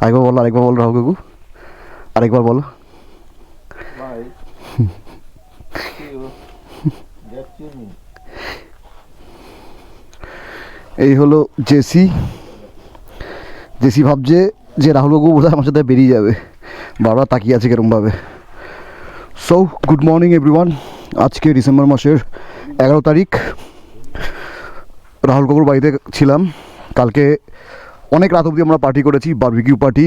আরেকবার বলো রাহুল কাকু, আরেকবার বলো। এই হলো জেসি। জেসি ভাবছে যে রাহুল কাকু বোধহয় আমার সাথে বেরিয়ে যাবে, বারবার তাকিয়ে আছে কিরমভাবে। So good morning everyone. আজকে ডিসেম্বর মাসের 11 তারিখ। রাহুল কাকুর বাড়িতে ছিলাম কালকে, অনেক রাত অবধি আমরা পার্টি করেছি, বারবিকিউ পার্টি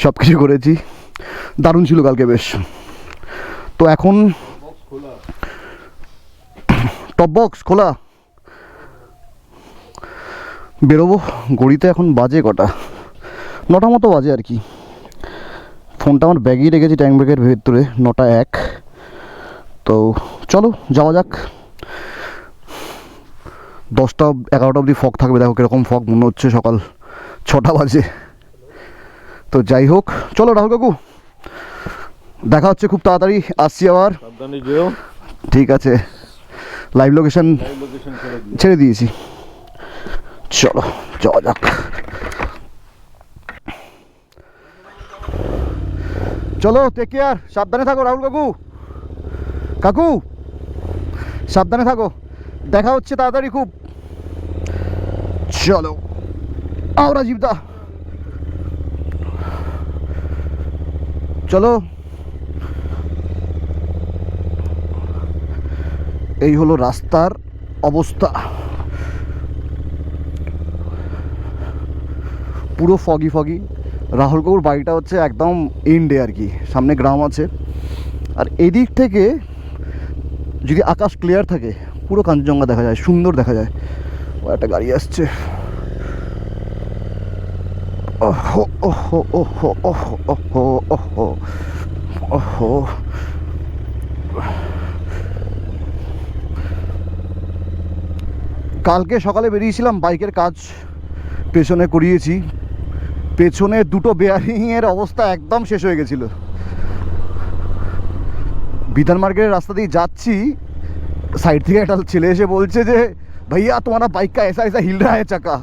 সব কিছু করেছি, দারুণ ছিল কালকে বেশ। তো এখন টপ বক্স খোলা, বেরোবো। ঘড়িতে এখন বাজে কটা, 9টা মতো বাজে আর কি। ফোনটা আমার ব্যাগেই রেখেছি ট্যাঙ্ক ব্যাগের ভেতরে, 9:01। তো চলো যাওয়া যাক। 10টা 11টা অবধি ফগ থাকবে, দেখো কীরকম ফগ মনে হচ্ছে সকাল 6টা বাজে। তো যাই হোক, চলো রাহুল কাকু, দেখা হচ্ছে খুব তাড়াতাড়ি, আসছি আবার। ঠিক আছে, লাইভ লোকেশন ছেড়ে দিয়েছি, চলো যাওয়া যাক। চলো, টেক কেয়ার, সাবধানে থাকো রাহুল কাকু। কাকু সাবধানে থাকো, দেখা হচ্ছে তাড়াতাড়ি খুব। চলো আওরা জীবদা, চলো। এই হলো রাস্তার অবস্থা, পুরো ফগি ফগি। রাহুল কাকুর বাড়িটা হচ্ছে একদম এন্ডে আর কি, সামনে গ্রাম আছে। আর এদিক থেকে যদি আকাশ ক্লিয়ার থাকে পুরো কাঞ্চনজঙ্ঘা দেখা যায়, সুন্দর দেখা যায়। ও একটা গাড়ি আসছে, ওহো ওহো ওহো ওহো ওহো ওহো ওহো। কালকে সকালে বেরিয়েছিলাম, বাইকের কাজ পেছনে করিয়েছি, পেছনে দুটো বেয়ারিংয়ের অবস্থা একদম শেষ হয়ে গেছিল। বিধান মার্কেটের রাস্তা দিয়ে যাচ্ছি, সাইড থেকে একটা ছেলে এসে বলছে যে ভাইয়া তোমারা বাইক কা এসা এসা হিল রা হ্যায় চাকা।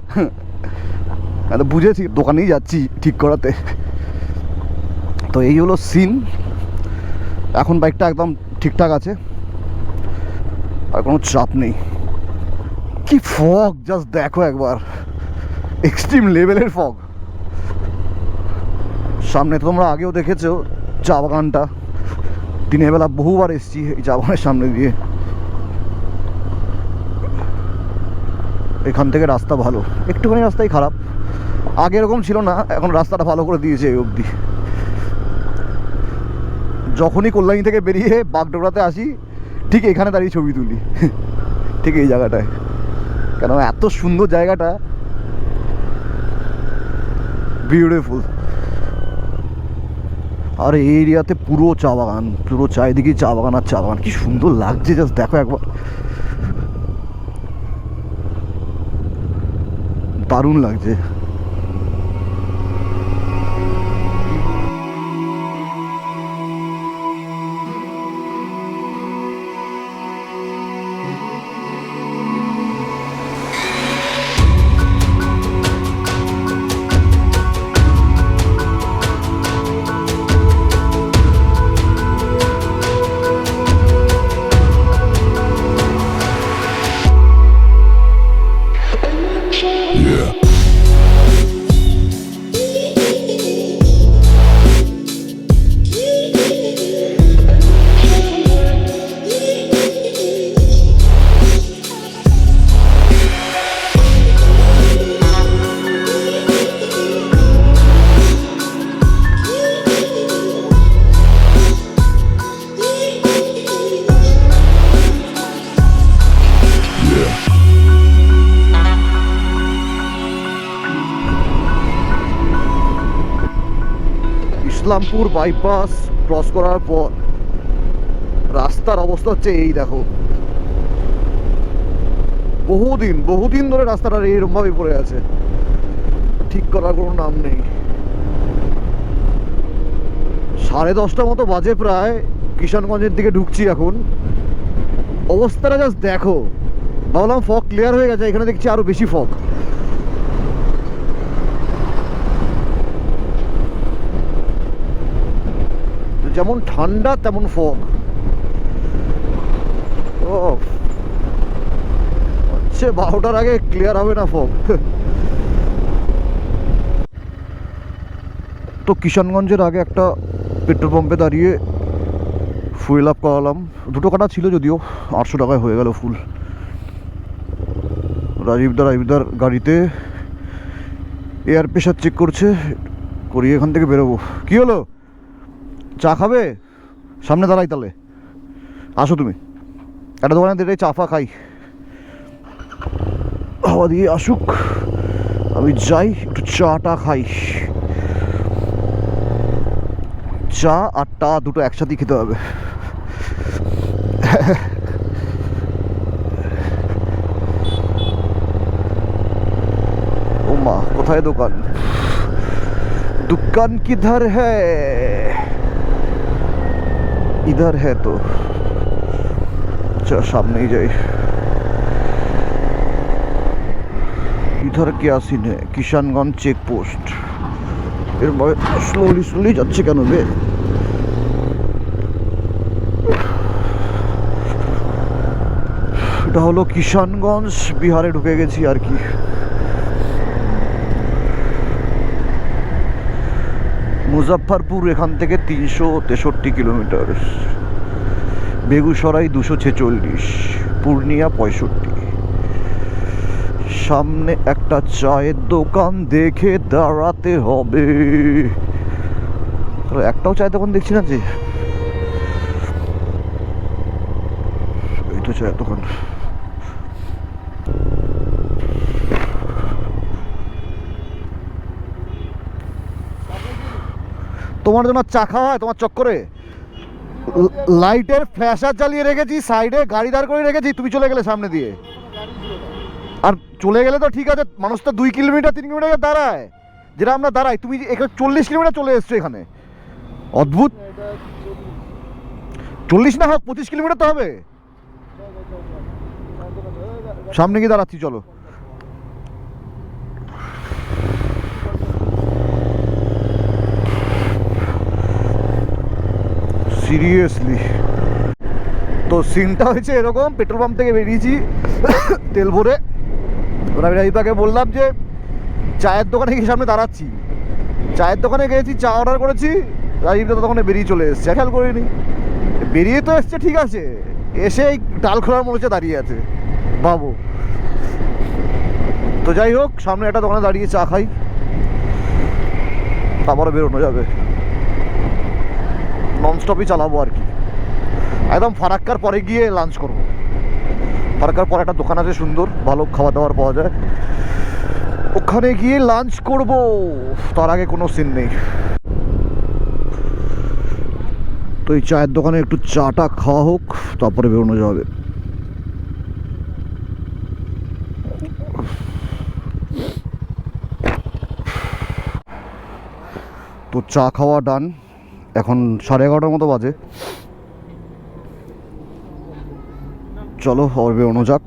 বুঝেছি, দোকানেই যাচ্ছি ঠিক করাতে। তো এই হলো সিন, এখন বাইকটা একদম ঠিকঠাক আছে, আর কোনো চাপ নেই। কি ফগ জাস্ট দেখো একবার, এক্সট্রিম লেভেলের ফগ। সামনে তো তোমরা আগেও দেখেছো চা বাগানটা, দিনের বেলা বহুবার এসেছি এই চা বাগানের সামনে দিয়ে। এখান থেকে রাস্তা ভালো, একটুখানি রাস্তাই খারাপ, আগে এরকম ছিল না, এখন রাস্তাটা ভালো করে দিয়েছে এই অবধি। যখনই কল্যাণী থেকে বেরিয়ে বাগডোগরাতে আসি, ঠিক এখানে দাঁড়িয়ে ছবি তুলি, ঠিক এই জায়গাটায়, কেন এত সুন্দর জায়গাটা, বিউটিফুল। আর এই এরিয়াতে পুরো চা বাগান, পুরো চারিদিকে চা বাগান আর চা বাগান, কি সুন্দর লাগছে জাস্ট দেখো একবার, দারুণ লাগছে। ইসলামপুর বাইপাস ক্রস করার পর রাস্তার অবস্থা হচ্ছে এই দেখো, বহুদিন ধরে রাস্তাটা এইরকমভাবে পড়ে আছে, ঠিক করার কোনো নাম নেই। 10:30 মতো বাজে প্রায়, কিষানগঞ্জের দিকে ঢুকছি এখন। অবস্থাটা জাস্ট দেখো, ভাবলাম ফগ ক্লিয়ার হয়ে গেছে, এখানে দেখছি আরো বেশি ফগ। যেমন ঠান্ডা তেমন ফগ। ও আচ্ছা, 12টার আগে ক্লিয়ার হবে না ফগ। তো কিষানগঞ্জের আগে একটা পেট্রোল পাম্পে দাঁড়িয়ে ফুয়েল আপ করালাম। 2 কাটা ছিল, যদিও 800 টাকায় হয়ে গেল ফুল। রাজীবদার গাড়িতে এয়ার প্রেশার চেক করছে, করিয়ে এখান থেকে বেরোবো। কি হলো, চা খাবে? সামনে দাঁড়াই, তাহলে আসো তুমি। একটা দোকানে দিয়ে চা ফা খাই, হাওয়া দিয়ে আসুক, আমি যাই একটু চাটা খাই। চা আর টা দুটো একসাথেই খেতে হবে। ও মা, কোথায় দোকান? दुकान किधर है? इधर है तो अच्छा, सामने ही जाए। इधर क्या सीन है? किषानगंज चेक पोस्ट। स्लोली যাচ্ছে কেন বে? এটা হলো কিষানগঞ্জ, বিহারে ঢুকে গেছি আর কি। মুজফ্ফরপুর এখান থেকে 363 কিলোমিটার, বেগুসরাই 246, পূর্ণিয়া 65। সামনে একটা চায়ের দোকান দেখে দাঁড়াতে হবে। একটাও চায়ের দোকান দেখছি না যে। এই তো চায়ের দোকান। তোমার জন্য চা খাওয়া হয় তোমার চক্করে? লাইটের ফ্ল্যাশার জ্বালিয়ে রেখেছি, সাইডে গাড়ি দাঁড় করে রেখেছি, তুমি চলে গেলে সামনে দিয়ে। আর চলে গেলে তো ঠিক আছে, মানুষ তো 2 কিলোমিটার 3 কিলোমিটার দাঁড়ায়, যেটা আমরা দাঁড়াই। তুমি 40 কিলোমিটার চলে এসছো এখানে, অদ্ভুত। 40 না হোক, 25 কিলোমিটার তো হবে। সামনে গিয়ে দাঁড়াচ্ছি, চলো। সিরিয়াসলি তো সিনটা হয়েছে এরকম, পেট্রোল পাম্প থেকে বেরিয়েছি তেল ভরে। আমি রাজীবদাকে বললাম যে চায়ের দোকানে গিয়ে সামনে দাঁড়াচ্ছি। চায়ের দোকানে গিয়েছি, চা অর্ডার করেছি, রাজীবদা তখন বেরিয়ে চলে এসছে, খেয়াল করিনি। বেরিয়ে তো এসছে ঠিক আছে, এসে এই ডাল খোলার মনে হচ্ছে দাঁড়িয়ে আছে, বাবু। তো যাই হোক, সামনে একটা দোকানে দাঁড়িয়ে চা খাই, তারপরে বেরোনো যাবে। ননস্টপই চালাবো আর কি। একদম ফারাক্কার পরে গিয়ে লাঞ্চ করবো। ফারাক্কার পরে একটা দোকান আছে সুন্দর, ভালো খাবার দাবার পাওয়া যায়, ওখানে গিয়ে লাঞ্চ করব। তার আগে কোনো সিন নেই। তো এই চায়ের দোকানে একটু চাটা খাওয়া হোক, তারপরে বেরোনো যাবে। তো চা খাওয়া ডান, এখন 11:30 মতো বাজে। চলো আবার বেরোনো যাক।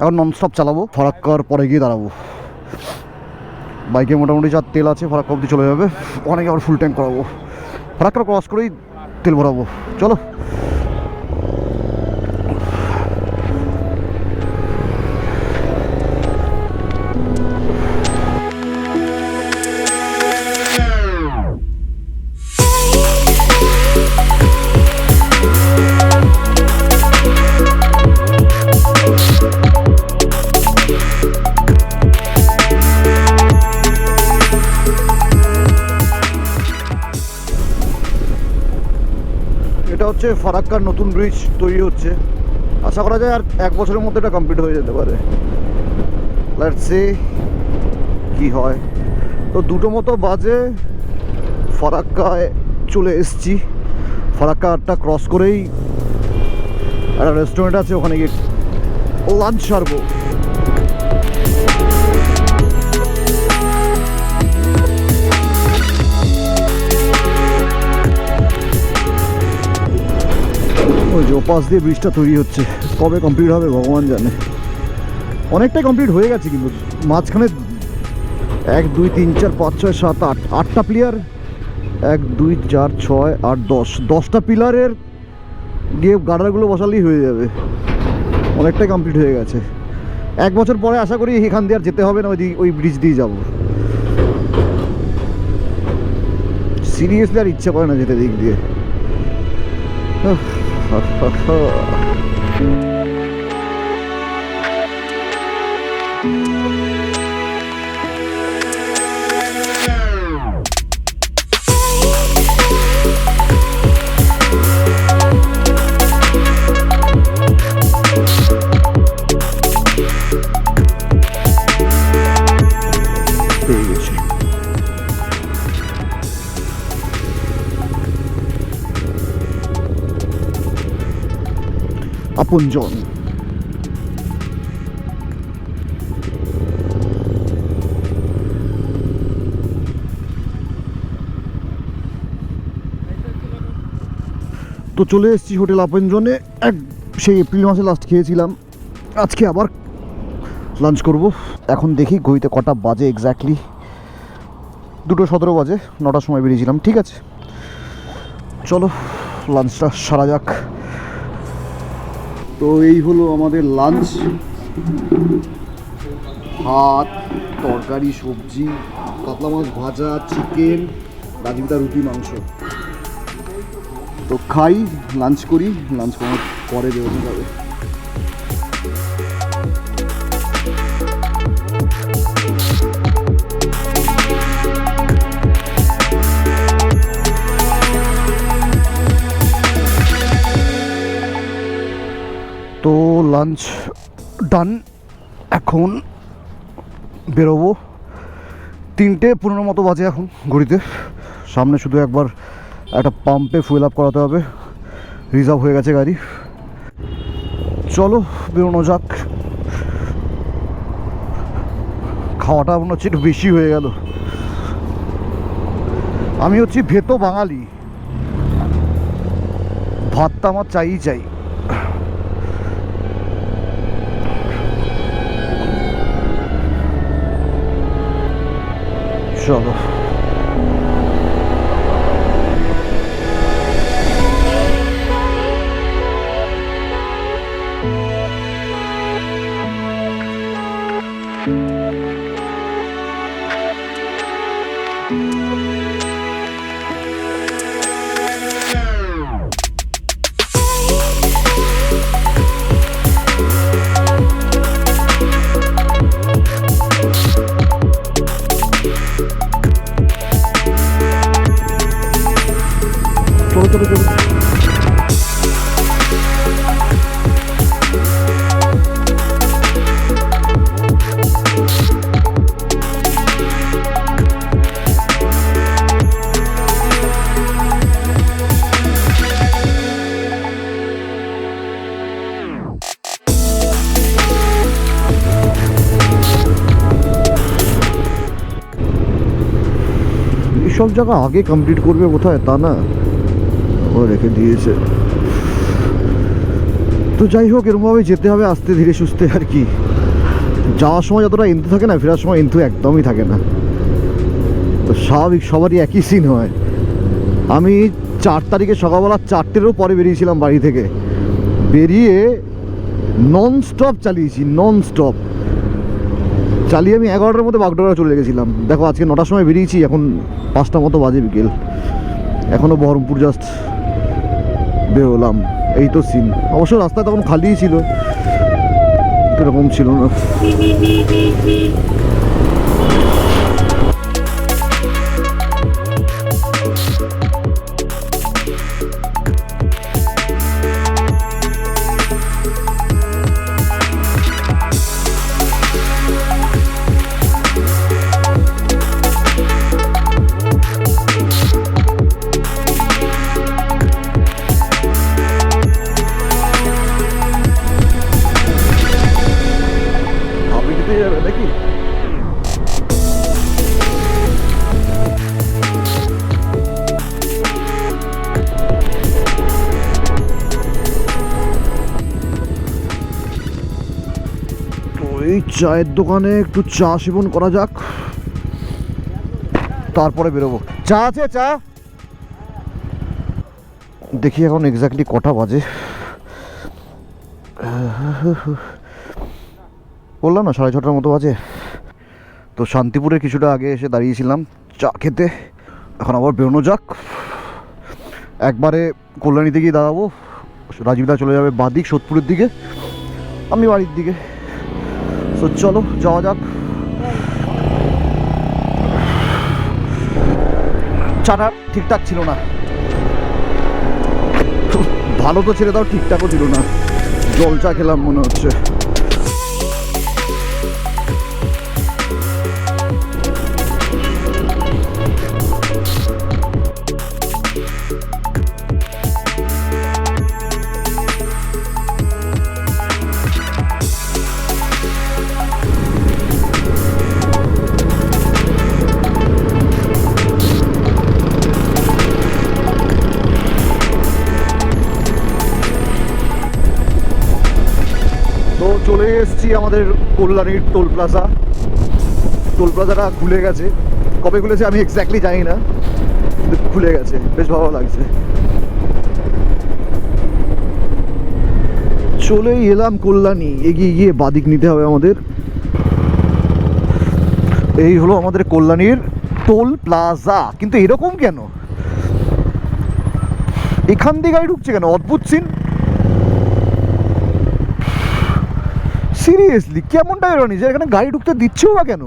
এখন ননস্টপ চালাবো, ফারাক্কার পরে গিয়ে দাঁড়াবো। বাইকে মোটামুটি যা তেল আছে ফারাক্কা অবধি চলে যাবে, অনেকে আবার ফুল ট্যাঙ্ক করাবো। ফারাক্কা ক্রস করেই তেল ভরাবো, চলো। এটা হচ্ছে ফারাক্কার নতুন ব্রিজ তৈরি হচ্ছে, আশা করা যায় আর 1 বছরের মধ্যে এটা কমপ্লিট হয়ে যেতে পারে। লেটস সি কি হয়। তো 2টো মতো বাজে, ফারাক্কায় চলে এসছি। ফারাক্কাটা ক্রস করেই একটা রেস্টুরেন্ট আছে, ওখানে গিয়ে লাঞ্চ সারবো। ওই যে ওপাশ দিয়ে ব্রিজটা তৈরি হচ্ছে, কবে কমপ্লিট হবে ভগবান জানে। অনেকটাই কমপ্লিট হয়ে গেছে, কিন্তু মাঝখানে 1 2 3 4 5 6 7 8 8টা প্লেয়ার 1 2 4 6 8 10টা পিলারের গিয়ে গার্ডারগুলো বসালেই হয়ে যাবে, অনেকটাই কমপ্লিট হয়ে গেছে। 1 বছর পরে আশা করি এখান দিয়ে আর যেতে হবে না, ওই ব্রিজ দিয়ে যাব। সিরিয়াসলি আর ইচ্ছা করে না যেতে দিক দিয়ে। পেয়ে গেছি। আপনজন। তো চলে এসেছি হোটেল আপনজনে। সেই এপ্রিল মাসে লাস্ট খেয়েছিলাম, আজকে আবার লাঞ্চ করব। এখন দেখি ঘড়িতে কটা বাজে এক্স্যাক্টলি, 2:17 বাজে, 9টার সময় বেরিয়েছিলাম। ঠিক আছে, চলো লাঞ্চটা সারা যাক। তো এই হলো আমাদের লাঞ্চ, ভাত, তরকারি, সবজি, কাতলা মাছ ভাজা, চিকেন, রাজবিতা, রুটি, মাংস। তো খাই, লাঞ্চ করি, লাঞ্চ করার পরে বেরোতে যাবে। তো লাঞ্চ ডান, এখন বেরোবো। 3:15 মতো বাজে এখন ঘড়িতে। সামনে শুধু একবার একটা পাম্পে ফুয়েল আপ করাতে হবে, রিজার্ভ হয়ে গেছে গাড়ি। চলো বেরোনো যাক। খাওয়াটা মনে হচ্ছে একটু বেশি হয়ে গেল। আমি হচ্ছি ভেতো বাঙালি, ভাতটা আমার চাই। চলো চলো। এইসব জায়গা আগে কমপ্লিট করবে কোথায়, তা না ও রেখে দিয়েছে। তো যাই হোক, এরকমভাবে যেতে হবে আস্তে ধীরে সুস্থে আর কি। যাওয়ার সময় যতটা এন্তু থাকে না, ফেরার সময় এন্তু একদমই থাকে না। তো স্বাভাবিক, সবারই একই সিন হয়। আমি 4 তারিখে সকালবেলা 4টেরও পরে বেরিয়েছিলাম বাড়ি থেকে। বেরিয়ে নন স্টপ চালিয়ে আমি 11টার মধ্যে বাগডোগরা চলে গেছিলাম। দেখো আজকে 9টার সময় বেরিয়েছি, এখন 5টা মতো বাজে বিকেল, এখনও বহরমপুর জাস্ট বেরোলাম। এই তো সিন। অবশ্য রাস্তা তখন খালিই ছিল, এরকম ছিল না। নাকি এই চায়ের দোকানে একটু চা সেবন করা যাক, তারপরে বেরোবো। চা আছে? চা দেখি এখন এক্স্যাক্টলি কটা বাজে। বললাম না 6:30টার মতো বাজে। তো শান্তিপুরে কিছুটা আগে এসে দাঁড়িয়েছিলাম চা খেতে। এখন আবার বেরোনো যাক, একবারে কল্যাণীতে গিয়ে দাঁড়াবো। রাজীবদা চলে যাবে বাদিক সোদপুরের দিকে, আমি বাড়ির দিকে। তো চলো যাওয়া যাক। চাটা ঠিকঠাক ছিল না, ভালো তো ছেড়ে দাও, ঠিকঠাকও ছিল না। জল চা খেলাম মনে হচ্ছে। তো চলে এসেছি আমাদের কল্যাণীর টোল প্লাজা। টোল প্লাজাটা খুলে গেছে, কবে খুলেছে আমি এক্স্যাক্টলি জানি না, কিন্তু খুলে গেছে, বেশ ভালো লাগছে। চলেই এলাম কল্যাণী। এগিয়ে গিয়ে বাদিক নিতে হবে আমাদের। এই হলো আমাদের কল্যাণীর টোল প্লাজা। কিন্তু এরকম কেন, এখান দিয়ে গাড়ি ঢুকছে কেন, অদ্ভুত সিন। সিরিয়াসলি কেমনটা এরনি যে এখানে গাড়ি ঢুকতে দিচ্ছেও বা কেন?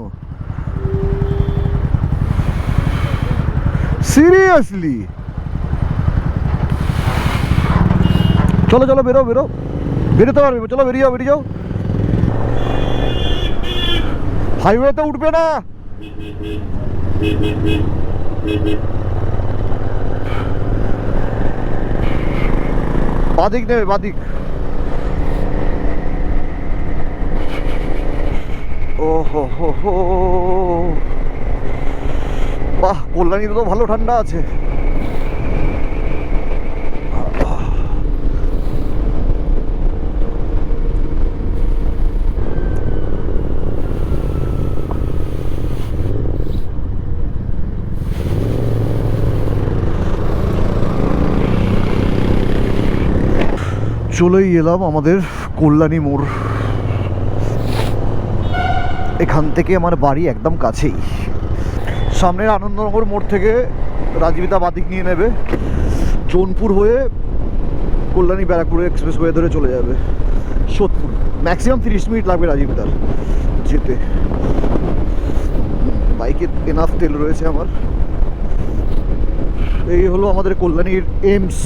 সিরিয়াসলি চলো চলো বেরো বেরো, বেরোতে পারবে, চলো বেরিয়ে যাও বেরিয়ে যাও। হাইওয়েতে উঠবে না। বাদিক নেবে বাদিক। ও হো হো হো, বাহ কল্যাণীতে তো ভালো ঠান্ডা আছে। চলেই এলাম আমাদের কল্যাণী মোড়। এখান থেকে আমার বাড়ি একদম কাছেই। সামনের আনন্দনগর মোড় থেকে রাজীবিতা বাদিক নিয়ে নেবে, জোনপুর হয়ে কল্যাণী ব্যারাকপুরে এক্সপ্রেস ওয়ে ধরে চলে যাবে সোদপুর। ম্যাক্সিমাম 30 মিনিট লাগবে রাজীবিতার যেতে। বাইকে এনাফ তেল রয়েছে আমার। এই হলো আমাদের কল্যাণীর এইমস।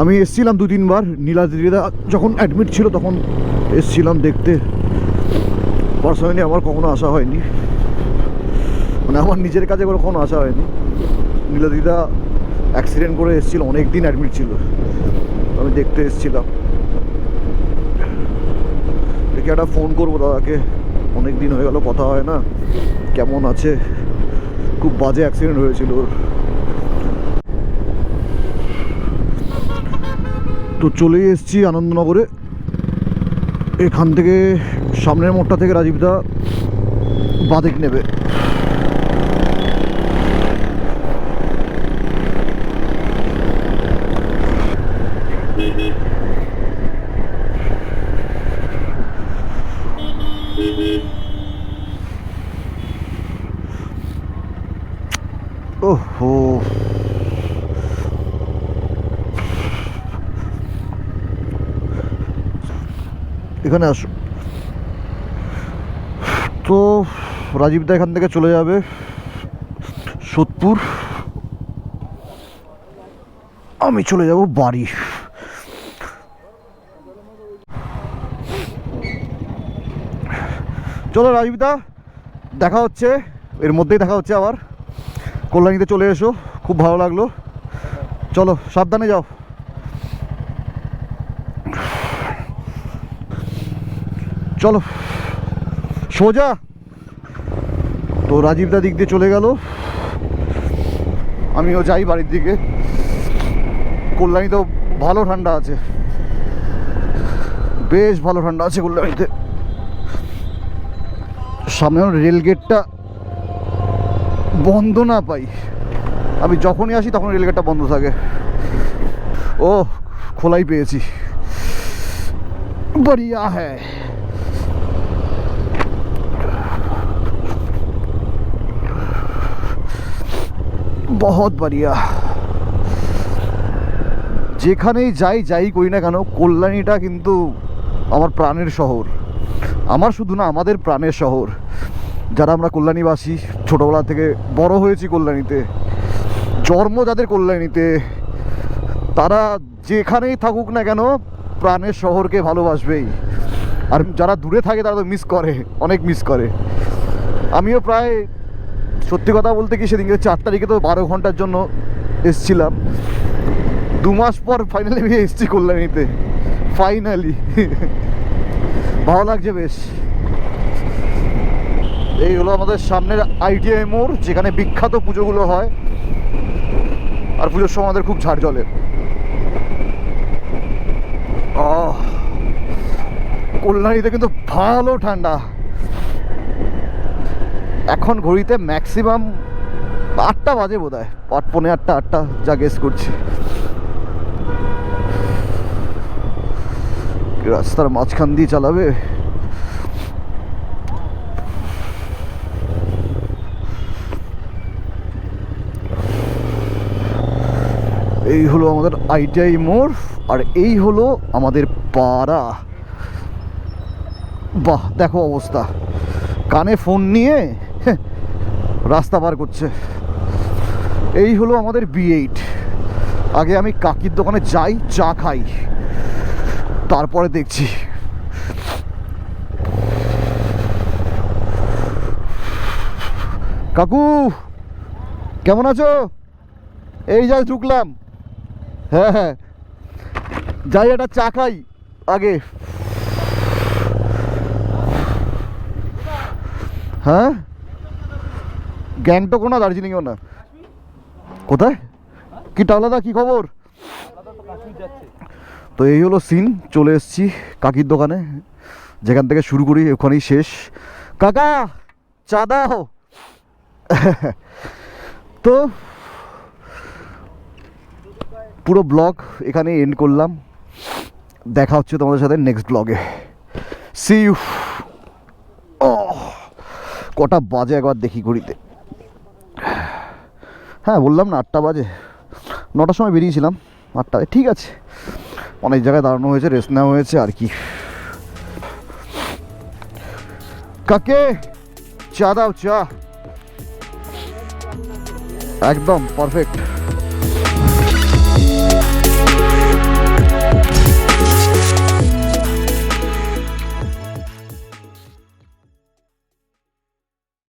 আমি এসেছিলাম 2-3 বার, নীলাদ্রিদা যখন অ্যাডমিট ছিল তখন এসেছিলাম দেখতে। পার্সোনালি আমার কখনো আসা হয়নি, মানে আমার নিজের কাছে কখনো আসা হয়নি। নীলাদ্রিদা অ্যাক্সিডেন্ট করে এসেছিল, অনেক দিন অ্যাডমিট ছিল, আমি দেখতে এসেছিলাম। দেখি একটা ফোন করবো দাদাকে, অনেক দিন হয়ে গেল কথা হয় না, কেমন আছে। খুব বাজে অ্যাক্সিডেন্ট হয়েছিল ওর। তো চলেই এসেছি আনন্দনগরে। এখান থেকে সামনের মোড়টা থেকে রাজীবদা বাদিক নেবে। ওহো, এখানে আসো। তো রাজীবদা এখান থেকে চলে যাবে সোদপুর, আমি চলে যাব বাড়ি। চলো রাজীবদা, দেখা হচ্ছে, এর মধ্যেই দেখা হচ্ছে আবার। কল্যাণীতে চলে এসো, খুব ভালো লাগলো। চলো সাবধানে যাও। চলো সোজা। তো রাজীবদা দিক দিয়ে চলে গেল, আমিও যাই বাড়ির দিকে। কল্যাণীতেও ভালো ঠান্ডা আছে, বেশ ভালো ঠান্ডা আছে কল্যাণীতে। সামনে রেল গেটটা বন্ধ না পাই আমি যখনই আসি তখন রেলগেটটা বন্ধ থাকে। ও খোলাই পেয়েছি, बढ़िया है। बहुत बढ़िया। যেখানেই যাই করি না কেন, কল্যাণীটা কিন্তু আমার প্রাণের শহর। আমার শুধু না, আমাদের প্রাণের শহর। যারা আমরা কল্যাণীবাসী, ছোটোবেলা থেকে বড় হয়েছি কল্যাণীতে, জন্ম যাদের কল্যাণীতে, তারা যেখানেই থাকুক না কেন প্রাণের শহরকে ভালোবাসবেই। আর যারা দূরে থাকে তারা তো মিস করে, অনেক মিস করে। আমিও প্রায়, সত্যি কথা বলতে কি, সেদিনকে 4 তারিখে তো 12 ঘন্টার জন্য এসছিলাম। 2 মাস পর ফাইনালি আমি এসছি কল্যাণীতে, ফাইনালি। ভালো লাগছে বেশ। এই হলো আমাদের সামনের ITI মোড়, যেখানে বিখ্যাত পুজোগুলো হয়। আর পুজোর সময় আমাদের খুব ঝাড় জলে। কল্যাণীতে কিন্তু ভালো ঠান্ডা। এখন ঘড়িতে ম্যাক্সিমাম 8টা বাজে বোধ হয়, 8:45, 8টা যা গেস করছি। রাস্তার মাঝখান দিয়ে চালাবে। এই হলো আমাদের ITI মোড়, আর এই হলো আমাদের পাড়া। বাহ, দেখো অবস্থা, কানে ফোন নিয়ে রাস্তা পার করছে। এই হলো আমাদের B8। আগে আমি কাকির দোকানে যাই, চা খাই, তারপরে দেখছি। কাকু কেমন আছো? এই যাই ঢুকলাম। হ্যাঁ, যাই একটা চা খাই আগে। হ্যাঁ, গ্যাংটক না, দার্জিলিংও না। কোথায় কি টাওলাদা, কি খবর? তো এই হলো সিন, চলে এসেছি কাকির দোকানে। যেখান থেকে শুরু করি ওখানেই শেষ। কাকা চা দাও। তো পুরো ব্লগ এখানে এন্ড করলাম। দেখা হচ্ছে তোমাদের সাথে নেক্সট ব্লগে। See you. কটা বাজে একবার দেখি ঘড়িতে। হ্যাঁ বললাম না 8টা বাজে, 9টার সময় বেরিয়েছিলাম, 8টায়। ঠিক আছে, অনেক জায়গায় দাঁড়ানো হয়েছে, রেস্ট নেওয়া হয়েছে আর কি। কাকে চা দাও, চা একদম পারফেক্ট।